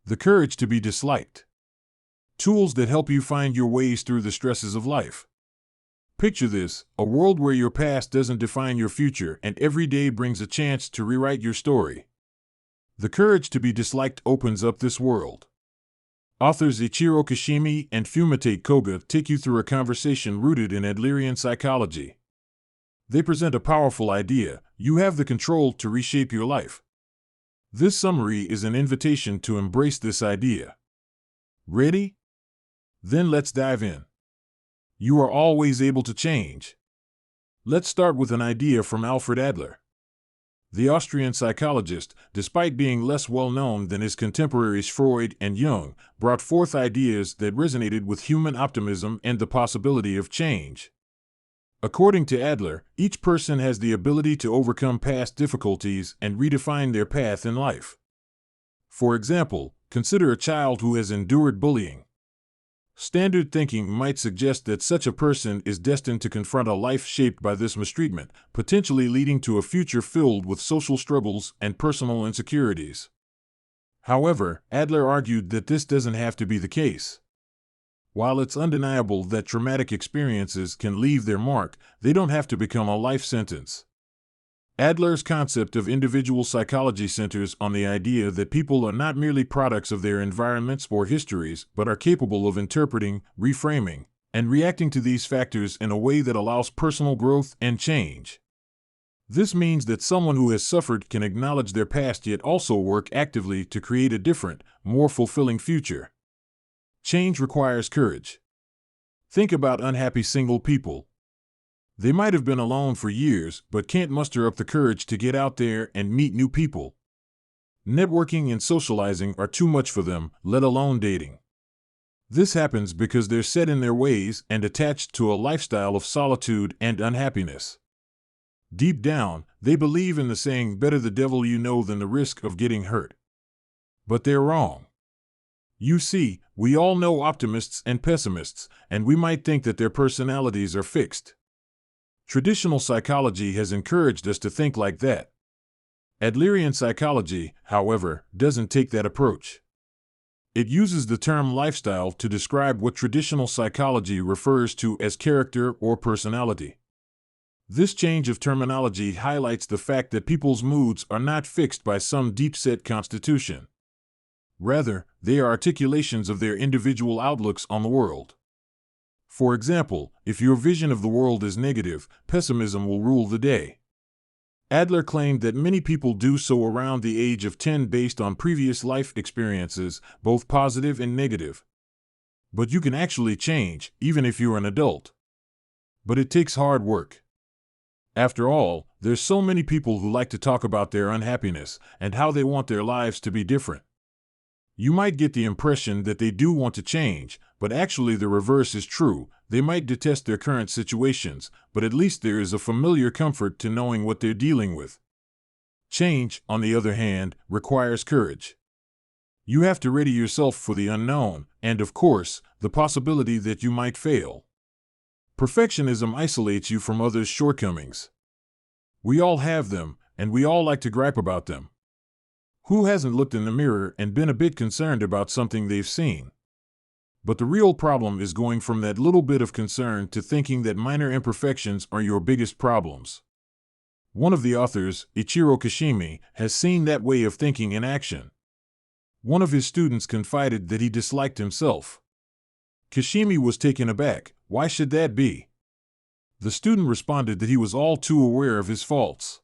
The courage to be disliked. Tools that help you find your ways through the stresses of life. Picture this, a world where your past doesn't define your future and every day brings a chance to rewrite your story. The courage to be disliked opens up this world. Authors Ichiro Kishimi and Fumitake Koga take you through a conversation rooted in Adlerian psychology. They present a powerful idea: you have the control to reshape your life. This summary is an invitation to embrace this idea. Ready? Then let's dive in. You are always able to change. Let's start with an idea from Alfred Adler. The Austrian psychologist, despite being less well-known than his contemporaries Freud and Jung, brought forth ideas that resonated with human optimism and the possibility of change. According to Adler, each person has the ability to overcome past difficulties and redefine their path in life. For example, consider a child who has endured bullying. Standard thinking might suggest that such a person is destined to confront a life shaped by this mistreatment, potentially leading to a future filled with social struggles and personal insecurities. However, Adler argued that this doesn't have to be the case. While it's undeniable that traumatic experiences can leave their mark, they don't have to become a life sentence. Adler's concept of individual psychology centers on the idea that people are not merely products of their environments or histories, but are capable of interpreting, reframing, and reacting to these factors in a way that allows personal growth and change. This means that someone who has suffered can acknowledge their past yet also work actively to create a different, more fulfilling future. Change requires courage. Think about unhappy single people. They might have been alone for years, but can't muster up the courage to get out there and meet new people. Networking and socializing are too much for them, let alone dating. This happens because they're set in their ways and attached to a lifestyle of solitude and unhappiness. Deep down, they believe in the saying, "Better the devil you know than the risk of getting hurt." But they're wrong. You see, we all know optimists and pessimists, and we might think that their personalities are fixed. Traditional psychology has encouraged us to think like that. Adlerian psychology, however, doesn't take that approach. It uses the term lifestyle to describe what traditional psychology refers to as character or personality. This change of terminology highlights the fact that people's moods are not fixed by some deep-set constitution. Rather, they are articulations of their individual outlooks on the world. For example, if your vision of the world is negative, pessimism will rule the day. Adler claimed that many people do so around the age of 10 based on previous life experiences, both positive and negative. But you can actually change, even if you're an adult. But it takes hard work. After all, there's so many people who like to talk about their unhappiness and how they want their lives to be different. You might get the impression that they do want to change, but actually the reverse is true. They might detest their current situations, but at least there is a familiar comfort to knowing what they're dealing with. Change, on the other hand, requires courage. You have to ready yourself for the unknown, and of course, the possibility that you might fail. Perfectionism isolates you from others' shortcomings. We all have them, and we all like to gripe about them. Who hasn't looked in the mirror and been a bit concerned about something they've seen? But the real problem is going from that little bit of concern to thinking that minor imperfections are your biggest problems. One of the authors, Ichiro Kishimi, has seen that way of thinking in action. One of his students confided that he disliked himself. Kishimi was taken aback. Why should that be? The student responded that he was all too aware of his faults.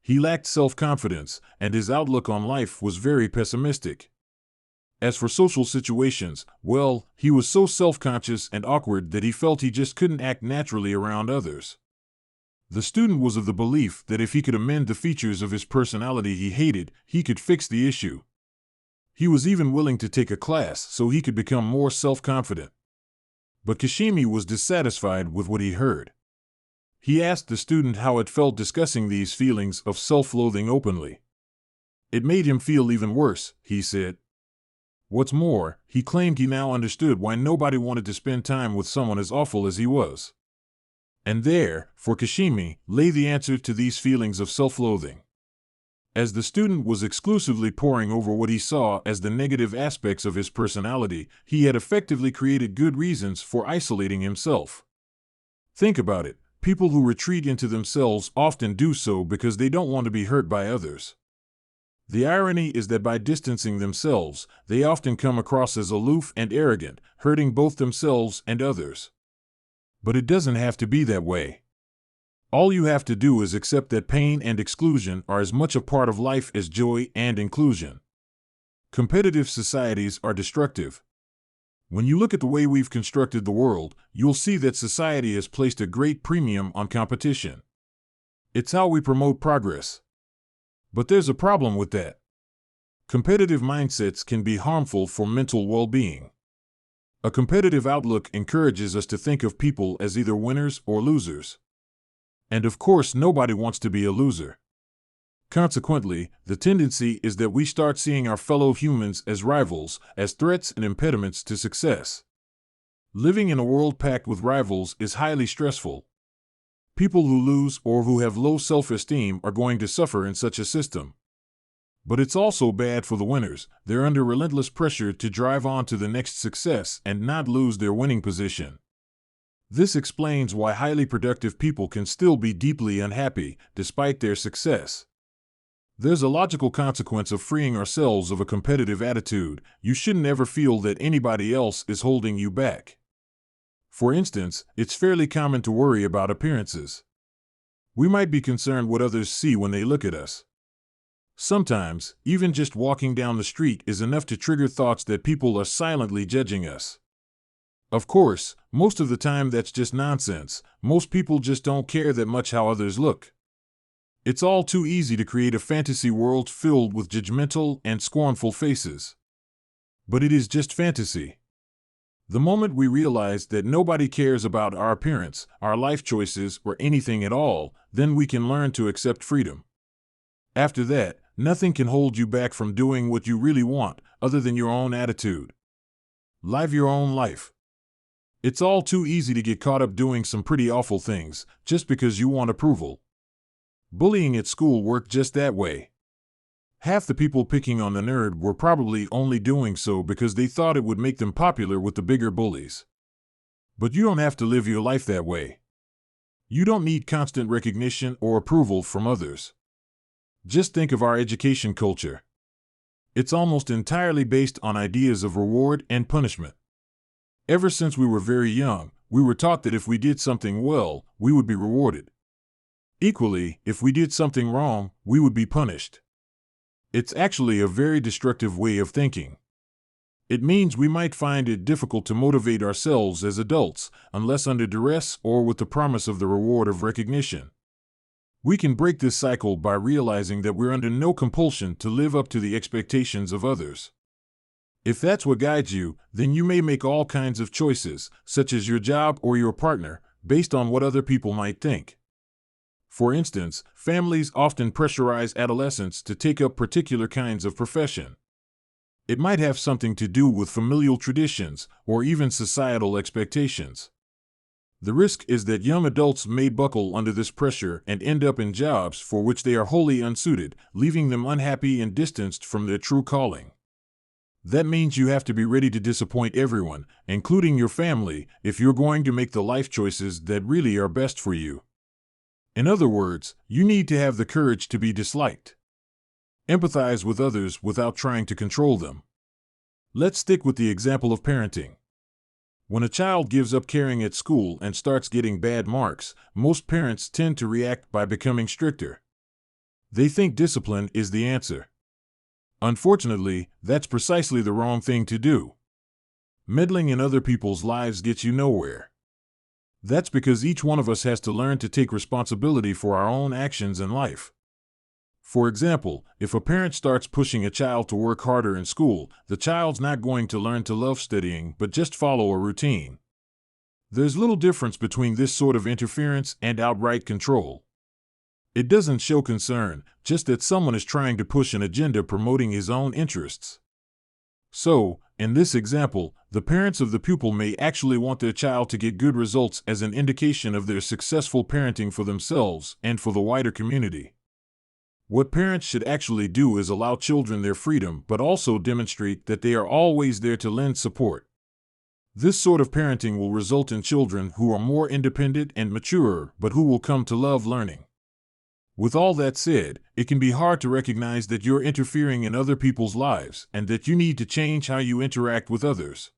He lacked self-confidence, and his outlook on life was very pessimistic. As for social situations, well, he was so self-conscious and awkward that he felt he just couldn't act naturally around others. The student was of the belief that if he could amend the features of his personality he hated, he could fix the issue. He was even willing to take a class so he could become more self-confident. But Kishimi was dissatisfied with what he heard. He asked the student how it felt discussing these feelings of self-loathing openly. It made him feel even worse, he said. What's more, he claimed he now understood why nobody wanted to spend time with someone as awful as he was. And there, for Kishimi, lay the answer to these feelings of self-loathing. As the student was exclusively poring over what he saw as the negative aspects of his personality, he had effectively created good reasons for isolating himself. Think about it. People who retreat into themselves often do so because they don't want to be hurt by others. The irony is that by distancing themselves, they often come across as aloof and arrogant, hurting both themselves and others. But it doesn't have to be that way. All you have to do is accept that pain and exclusion are as much a part of life as joy and inclusion. Competitive societies are destructive. When you look at the way we've constructed the world, you'll see that society has placed a great premium on competition. It's how we promote progress. But there's a problem with that. Competitive mindsets can be harmful for mental well-being. A competitive outlook encourages us to think of people as either winners or losers. And of course, nobody wants to be a loser. Consequently, the tendency is that we start seeing our fellow humans as rivals, as threats and impediments to success. Living in a world packed with rivals is highly stressful. People who lose or who have low self-esteem are going to suffer in such a system. But it's also bad for the winners. They're under relentless pressure to drive on to the next success and not lose their winning position. This explains why highly productive people can still be deeply unhappy despite their success. There's a logical consequence of freeing ourselves of a competitive attitude. You shouldn't ever feel that anybody else is holding you back. For instance, it's fairly common to worry about appearances. We might be concerned what others see when they look at us. Sometimes, even just walking down the street is enough to trigger thoughts that people are silently judging us. Of course, most of the time that's just nonsense. Most people just don't care that much how others look. It's all too easy to create a fantasy world filled with judgmental and scornful faces. But it is just fantasy. The moment we realize that nobody cares about our appearance, our life choices, or anything at all, then we can learn to accept freedom. After that, nothing can hold you back from doing what you really want, other than your own attitude. Live your own life. It's all too easy to get caught up doing some pretty awful things, just because you want approval. Bullying at school worked just that way. Half the people picking on the nerd were probably only doing so because they thought it would make them popular with the bigger bullies. But you don't have to live your life that way. You don't need constant recognition or approval from others. Just think of our education culture. It's almost entirely based on ideas of reward and punishment. Ever since we were very young, we were taught that if we did something well, we would be rewarded. Equally, if we did something wrong, we would be punished. It's actually a very destructive way of thinking. It means we might find it difficult to motivate ourselves as adults, unless under duress or with the promise of the reward of recognition. We can break this cycle by realizing that we're under no compulsion to live up to the expectations of others. If that's what guides you, then you may make all kinds of choices, such as your job or your partner, based on what other people might think. For instance, families often pressurize adolescents to take up particular kinds of profession. It might have something to do with familial traditions or even societal expectations. The risk is that young adults may buckle under this pressure and end up in jobs for which they are wholly unsuited, leaving them unhappy and distanced from their true calling. That means you have to be ready to disappoint everyone, including your family, if you're going to make the life choices that really are best for you. In other words, you need to have the courage to be disliked. Empathize with others without trying to control them. Let's stick with the example of parenting. When a child gives up caring at school and starts getting bad marks, most parents tend to react by becoming stricter. They think discipline is the answer. Unfortunately, that's precisely the wrong thing to do. Meddling in other people's lives gets you nowhere. That's because each one of us has to learn to take responsibility for our own actions in life. For example, if a parent starts pushing a child to work harder in school, the child's not going to learn to love studying but just follow a routine. There's little difference between this sort of interference and outright control. It doesn't show concern, just that someone is trying to push an agenda promoting his own interests. So, in this example, the parents of the pupil may actually want their child to get good results as an indication of their successful parenting for themselves and for the wider community. What parents should actually do is allow children their freedom, but also demonstrate that they are always there to lend support. This sort of parenting will result in children who are more independent and mature, but who will come to love learning. With all that said, it can be hard to recognize that you're interfering in other people's lives and that you need to change how you interact with others.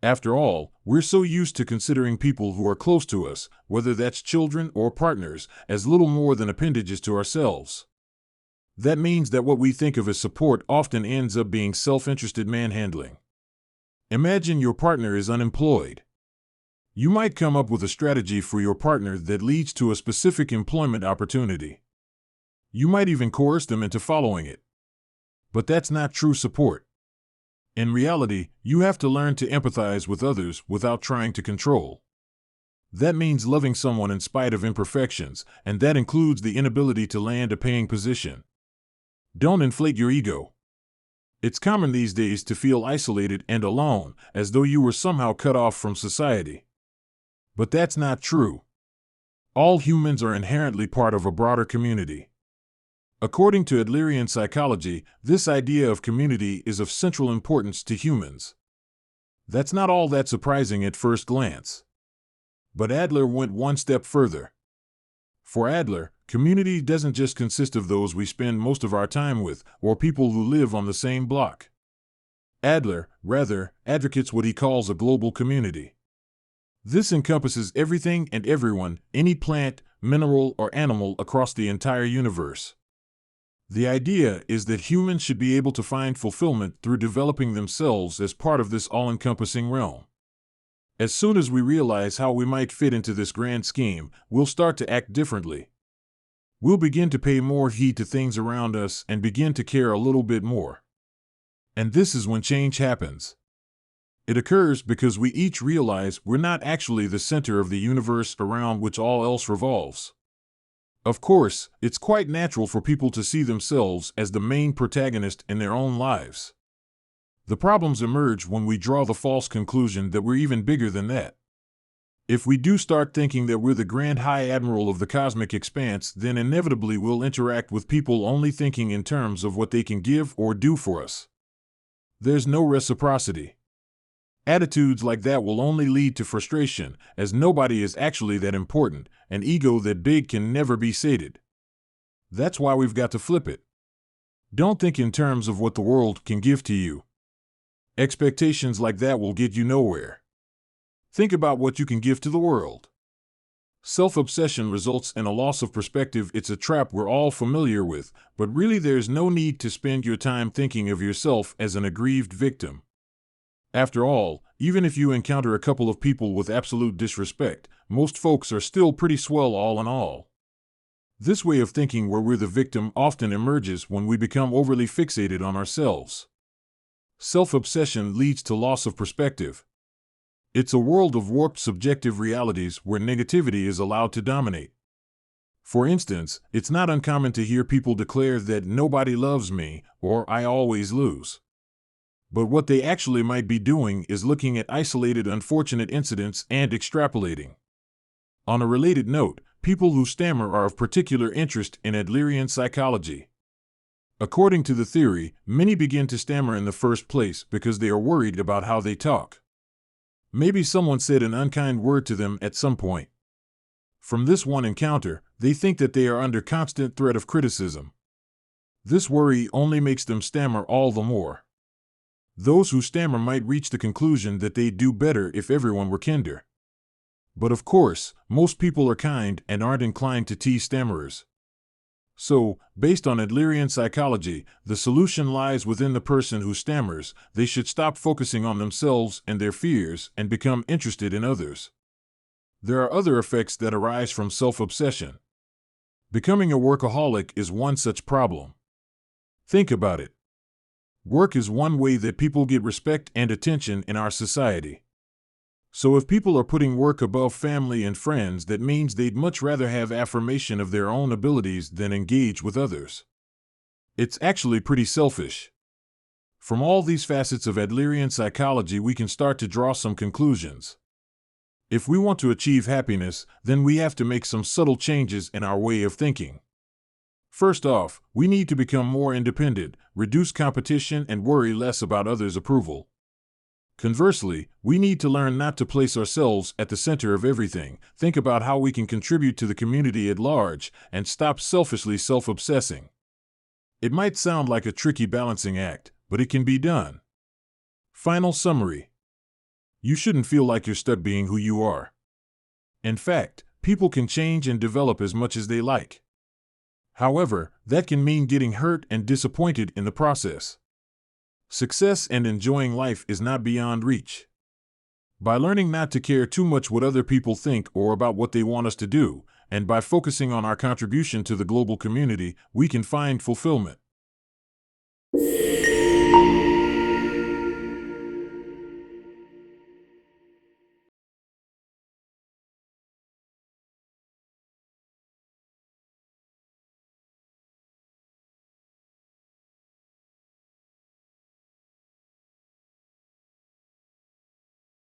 After all, we're so used to considering people who are close to us, whether that's children or partners, as little more than appendages to ourselves. That means that what we think of as support often ends up being self-interested manhandling. Imagine your partner is unemployed. You might come up with a strategy for your partner that leads to a specific employment opportunity. You might even coerce them into following it. But that's not true support. In reality, you have to learn to empathize with others without trying to control. That means loving someone in spite of imperfections, and that includes the inability to land a paying position. Don't inflate your ego. It's common these days to feel isolated and alone, as though you were somehow cut off from society. But that's not true. All humans are inherently part of a broader community. According to Adlerian psychology, this idea of community is of central importance to humans. That's not all that surprising at first glance. But Adler went one step further. For Adler, community doesn't just consist of those we spend most of our time with, or people who live on the same block. Adler, rather, advocates what he calls a global community. This encompasses everything and everyone, any plant, mineral, or animal across the entire universe. The idea is that humans should be able to find fulfillment through developing themselves as part of this all-encompassing realm. As soon as we realize how we might fit into this grand scheme, we'll start to act differently. We'll begin to pay more heed to things around us and begin to care a little bit more. And this is when change happens. It occurs because we each realize we're not actually the center of the universe around which all else revolves. Of course, it's quite natural for people to see themselves as the main protagonist in their own lives. The problems emerge when we draw the false conclusion that we're even bigger than that. If we do start thinking that we're the grand high admiral of the cosmic expanse, then inevitably we'll interact with people only thinking in terms of what they can give or do for us. There's no reciprocity. Attitudes like that will only lead to frustration, as nobody is actually that important. An ego that big can never be sated. That's why we've got to flip it. Don't think in terms of what the world can give to you. Expectations like that will get you nowhere. Think about what you can give to the world. Self-obsession results in a loss of perspective. It's a trap we're all familiar with, but really there's no need to spend your time thinking of yourself as an aggrieved victim. After all, even if you encounter a couple of people with absolute disrespect, most folks are still pretty swell all in all. This way of thinking where we're the victim often emerges when we become overly fixated on ourselves. Self-obsession leads to loss of perspective. It's a world of warped subjective realities where negativity is allowed to dominate. For instance, it's not uncommon to hear people declare that nobody loves me or I always lose. But what they actually might be doing is looking at isolated unfortunate incidents and extrapolating. On a related note, people who stammer are of particular interest in Adlerian psychology. According to the theory, many begin to stammer in the first place because they are worried about how they talk. Maybe someone said an unkind word to them at some point. From this one encounter, they think that they are under constant threat of criticism. This worry only makes them stammer all the more. Those who stammer might reach the conclusion that they'd do better if everyone were kinder. But of course, most people are kind and aren't inclined to tease stammerers. So, based on Adlerian psychology, the solution lies within the person who stammers. They should stop focusing on themselves and their fears and become interested in others. There are other effects that arise from self-obsession. Becoming a workaholic is one such problem. Think about it. Work is one way that people get respect and attention in our society. So if people are putting work above family and friends, that means they'd much rather have affirmation of their own abilities than engage with others. It's actually pretty selfish. From all these facets of Adlerian psychology, we can start to draw some conclusions. If we want to achieve happiness, then we have to make some subtle changes in our way of thinking. First off, we need to become more independent, reduce competition, and worry less about others' approval. Conversely, we need to learn not to place ourselves at the center of everything, think about how we can contribute to the community at large, and stop selfishly self-obsessing. It might sound like a tricky balancing act, but it can be done. Final summary. You shouldn't feel like you're stuck being who you are. In fact, people can change and develop as much as they like. However, that can mean getting hurt and disappointed in the process. Success and enjoying life is not beyond reach. By learning not to care too much what other people think or about what they want us to do, and by focusing on our contribution to the global community, we can find fulfillment.